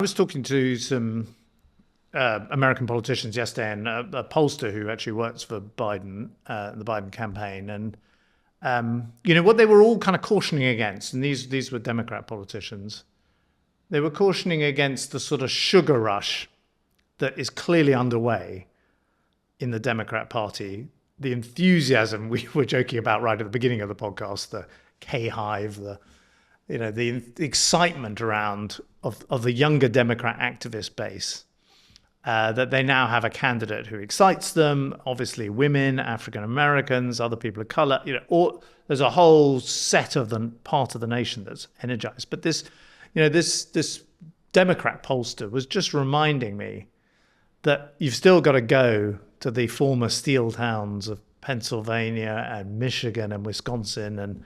I was talking to some American politicians yesterday, and a pollster who actually works for Biden, the Biden campaign, and what they were all kind of cautioning against, and these were Democrat politicians. They were cautioning against the sort of sugar rush that is clearly underway in the Democrat Party. The enthusiasm we were joking about right at the beginning of the podcast, the KHive, the excitement around of the younger Democrat activist base, that they now have a candidate who excites them. Obviously, women, African Americans, other people of color. There's a whole set of the part of the nation that's energized. But this Democrat pollster was just reminding me that you've still got to go to the former steel towns of Pennsylvania and Michigan and Wisconsin, and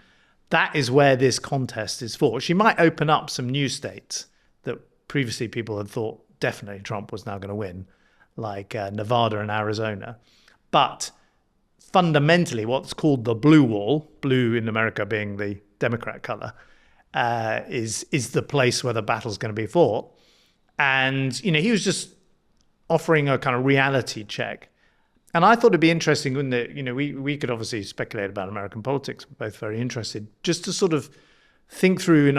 that is where this contest is for. She might open up some new states that previously people had thought definitely Trump was now going to win, like Nevada and Arizona. But fundamentally, what's called the blue wall, blue in America being the Democrat color, is the place where the battle's going to be fought. And, he was just offering a kind of reality check. And I thought it'd be interesting, wouldn't it? We could obviously speculate about American politics. We're both very interested, just to sort of think through,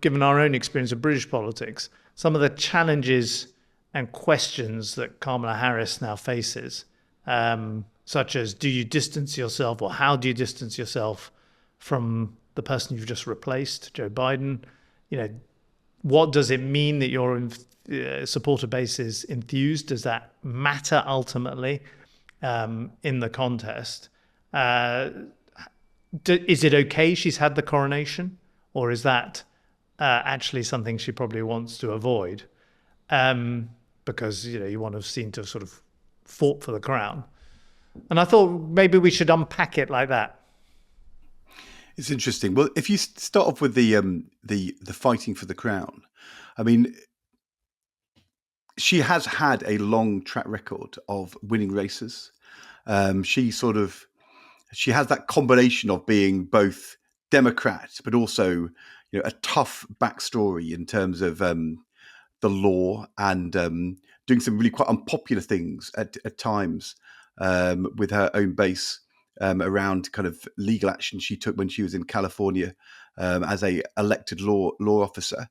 given our own experience of British politics, some of the challenges and questions that Kamala Harris now faces, such as, do you distance yourself, or how do you distance yourself from the person you've just replaced, Joe Biden? What does it mean that your supporter base is enthused? Does that matter ultimately in the contest? Is it okay she's had the coronation, or is that actually something she probably wants to avoid? Because you want to have seen to have sort of fought for the crown. And I thought maybe we should unpack it like that. It's interesting. Well, if you start off with the fighting for the crown, I mean, she has had a long track record of winning races. She has that combination of being both Democrat, but also a tough backstory in terms of the law, and doing some really quite unpopular things at times with her own base around kind of legal action she took when she was in California as a elected law officer.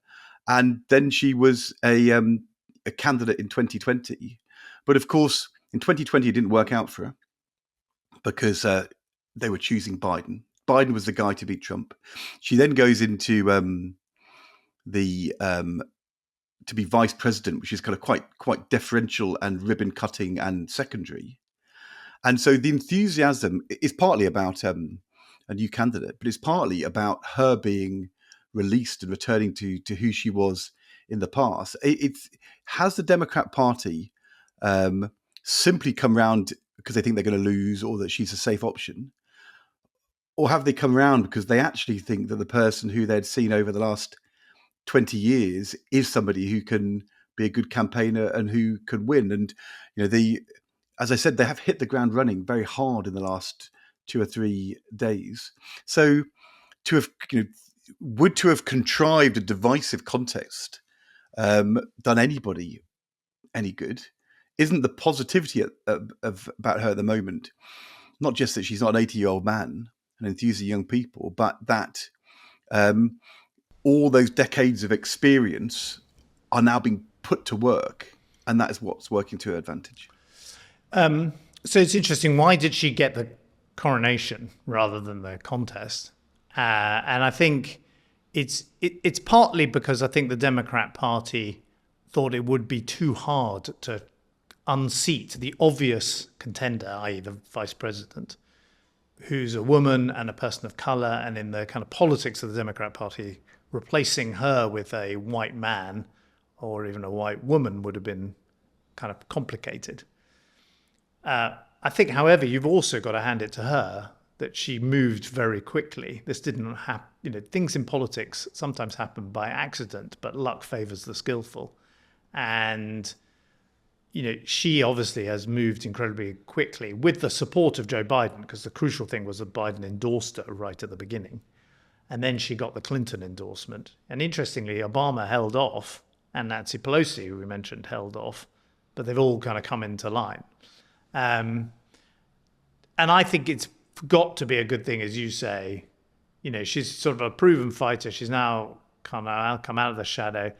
And then she was a candidate in 2020. But of course, in 2020, it didn't work out for her because they were choosing Biden. Biden was the guy to beat Trump. She then goes into to be vice president, which is kind of quite deferential and ribbon cutting and secondary. And so the enthusiasm is partly about a new candidate, but it's partly about her being released and returning to who she was in the past. Has the Democrat Party simply come around because they think they're going to lose, or that she's a safe option? Or have they come around because they actually think that the person who they'd seen over the last 20 years is somebody who can be a good campaigner and who could win? And, as I said, they have hit the ground running very hard in the last 2 or 3 days. So to have contrived a divisive contest done anybody any good? Isn't the positivity about her at the moment not just that she's not an 80-year-old man and enthuses young people, but that all those decades of experience are now being put to work, and that is what's working to her advantage? So it's interesting. Why did she get the coronation rather than the contest? And I think it's partly because I think the Democrat Party thought it would be too hard to unseat the obvious contender, i.e. the vice president, who's a woman and a person of color, and in the kind of politics of the Democrat Party, replacing her with a white man or even a white woman would have been kind of complicated. I think, however, you've also got to hand it to her that she moved very quickly. This didn't happen. Things in politics sometimes happen by accident, but luck favors the skillful. And she obviously has moved incredibly quickly with the support of Joe Biden, because the crucial thing was that Biden endorsed her right at the beginning. And then she got the Clinton endorsement. And interestingly, Obama held off and Nancy Pelosi, who we mentioned, held off, but they've all kind of come into line. And I think it's got to be a good thing, as you say. She's sort of a proven fighter. She's now come out of the shadow.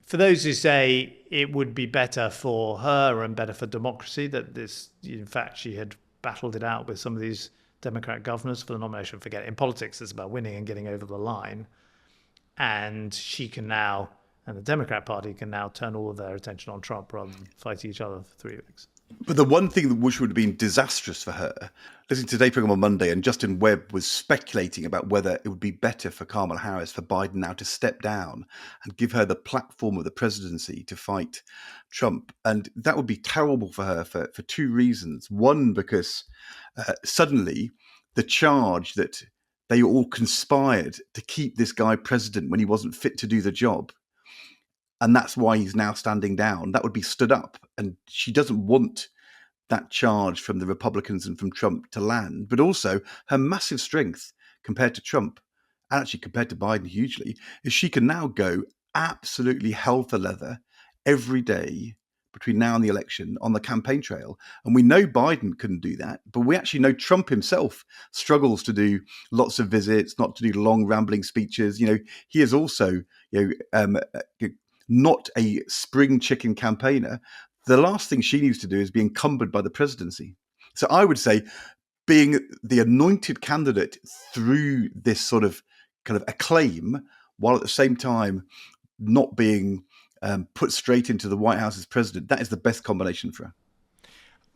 For those who say it would be better for her and better for democracy that this, in fact, she had battled it out with some of these Democrat governors for the nomination. Forget it. In politics, it's about winning and getting over the line. And she can now, and the Democrat Party can now turn all of their attention on Trump rather than fight each other for 3 weeks. But the one thing which would have been disastrous for her, listening to today's program on Monday, and Justin Webb was speculating about whether it would be better for Kamala Harris, for Biden now to step down and give her the platform of the presidency to fight Trump. And that would be terrible for her for 2 reasons. One, because suddenly the charge that they all conspired to keep this guy president when he wasn't fit to do the job, and that's why he's now standing down, that would be stood up. And she doesn't want that charge from the Republicans and from Trump to land. But also her massive strength compared to Trump, and actually compared to Biden hugely, is she can now go absolutely hell for leather every day between now and the election on the campaign trail. And we know Biden couldn't do that, but we actually know Trump himself struggles to do lots of visits, not to do long rambling speeches. He is also, not a spring chicken campaigner. The last thing she needs to do is be encumbered by the presidency. So I would say being the anointed candidate through this sort of kind of acclaim, while at the same time not being put straight into the White House as president, that is the best combination for her.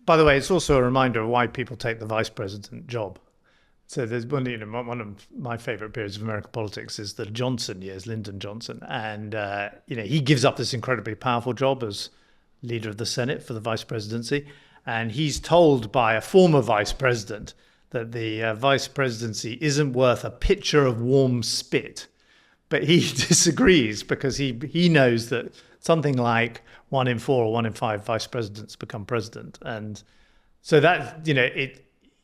By the way, it's also a reminder of why people take the vice president job. So there's one of my favorite periods of American politics is the Johnson years, Lyndon Johnson. And, he gives up this incredibly powerful job as leader of the Senate for the vice presidency. And he's told by a former vice president that the vice presidency isn't worth a pitcher of warm spit. But he disagrees because he knows that something like 1 in 4 or 1 in 5 vice presidents become president. And so that,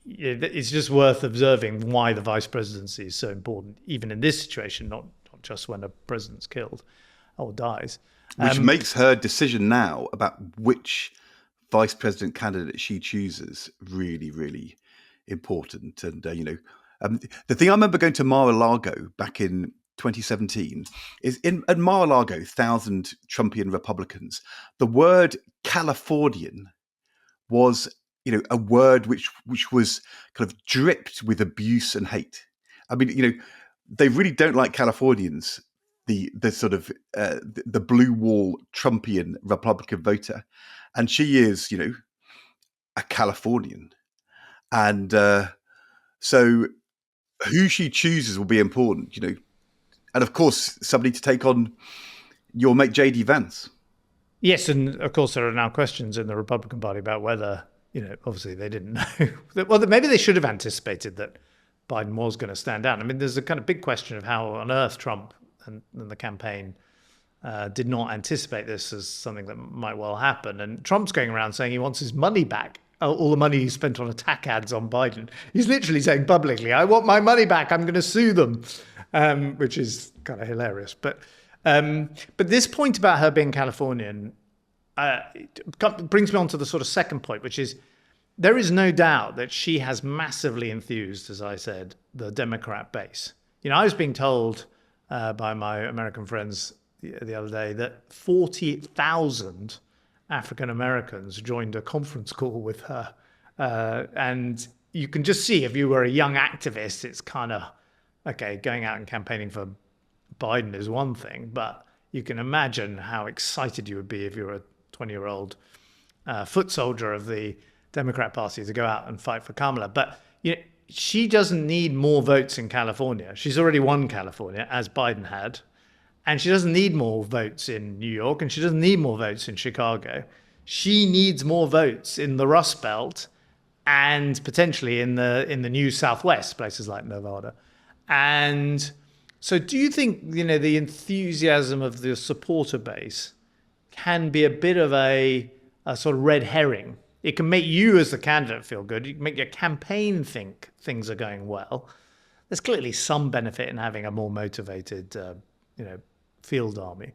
it's just worth observing why the vice presidency is so important, even in this situation, not just when a president's killed or dies. Which makes her decision now about which vice president candidate she chooses really, really important. And, the thing I remember going to Mar-a-Lago back in 2017 is at Mar-a-Lago, 1,000 Trumpian Republicans, the word Californian was a word which was kind of dripped with abuse and hate. I mean, they really don't like Californians, the sort of the blue wall Trumpian Republican voter, and she is, a Californian, and so who she chooses will be important, and of course somebody to take on your mate JD Vance. Yes, and of course there are now questions in the Republican Party about whether. Obviously they didn't know. Well, maybe they should have anticipated that Biden was going to stand down. I mean, there's a kind of big question of how on earth Trump and the campaign did not anticipate this as something that might well happen. And Trump's going around saying he wants his money back, all the money he spent on attack ads on Biden. He's literally saying publicly, I want my money back. I'm going to sue them, which is kind of hilarious. But this point about her being Californian, it brings me on to the sort of second point, which is there is no doubt that she has massively enthused, as I said, the Democrat base. I was being told by my American friends the other day that 40,000 African Americans joined a conference call with her. And you can just see if you were a young activist, it's kind of, okay, going out and campaigning for Biden is one thing, but you can imagine how excited you would be if you were a 20-year-old foot soldier of the Democrat Party to go out and fight for Kamala. But she doesn't need more votes in California. She's already won California, as Biden had. And she doesn't need more votes in New York, and she doesn't need more votes in Chicago. She needs more votes in the Rust Belt and potentially in the new Southwest, places like Nevada. And so do you think, the enthusiasm of the supporter base can be a bit of a sort of red herring? It can make you as the candidate feel good. You can make your campaign think things are going well. There's clearly some benefit in having a more motivated, field army.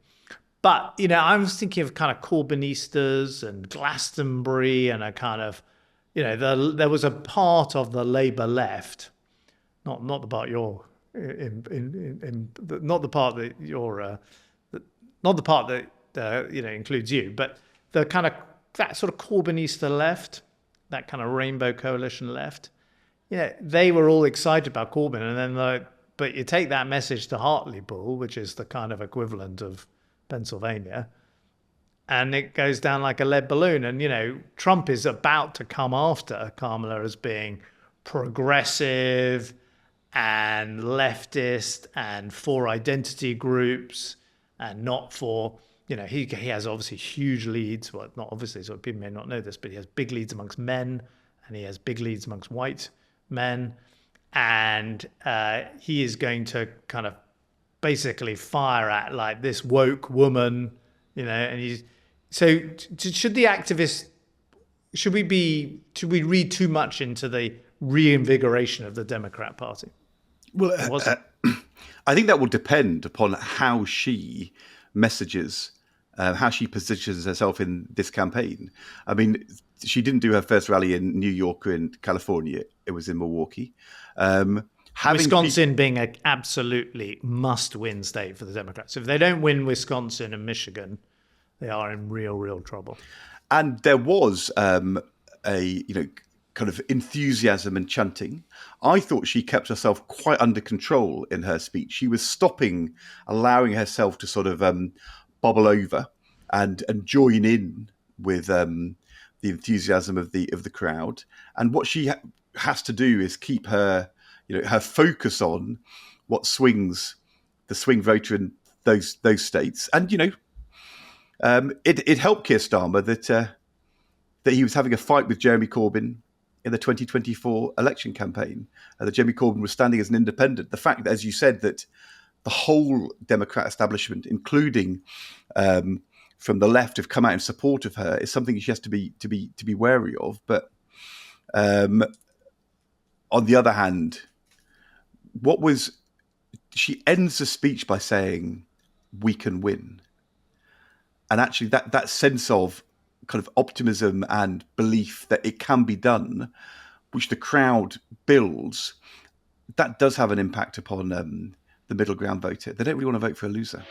But, I was thinking of kind of Corbynistas and Glastonbury and a kind of, there was a part of the Labour left, not the part you're not the part that you're, not the part that, includes you, but the kind of, that sort of Corbynista left, that kind of rainbow coalition left. They were all excited about Corbyn, and then but you take that message to Hartlepool, which is the kind of equivalent of Pennsylvania, and it goes down like a lead balloon. And, Trump is about to come after Kamala as being progressive and leftist and for identity groups and not for, he has obviously huge leads. Well, not obviously, so people may not know this, but he has big leads amongst men and he has big leads amongst white men. And he is going to kind of basically fire at like this woke woman, and he's so should the activists, should we read too much into the reinvigoration of the Democrat Party? Well, I think that will depend upon how she messages, how she positions herself in this campaign. I mean, she didn't do her first rally in New York or in California. It was in Milwaukee. Wisconsin being an absolutely must-win state for the Democrats. If they don't win Wisconsin and Michigan, they are in real trouble. And there was kind of enthusiasm and chanting. I thought she kept herself quite under control in her speech. She was stopping, allowing herself to sort of bobble over and join in with the enthusiasm of the crowd. And what she has to do is keep her her focus on what swings the swing voter in those states. And it helped Keir Starmer that he was having a fight with Jeremy Corbyn in the 2024 election campaign. That Jeremy Corbyn was standing as an independent. The fact that, as you said, that the whole Democrat establishment, including from the left, have come out in support of her is something she has to be wary of. But on the other hand, she ends the speech by saying, "We can win," and actually that sense of kind of optimism and belief that it can be done, which the crowd builds, that does have an impact upon the middle ground voter. They don't really want to vote for a loser.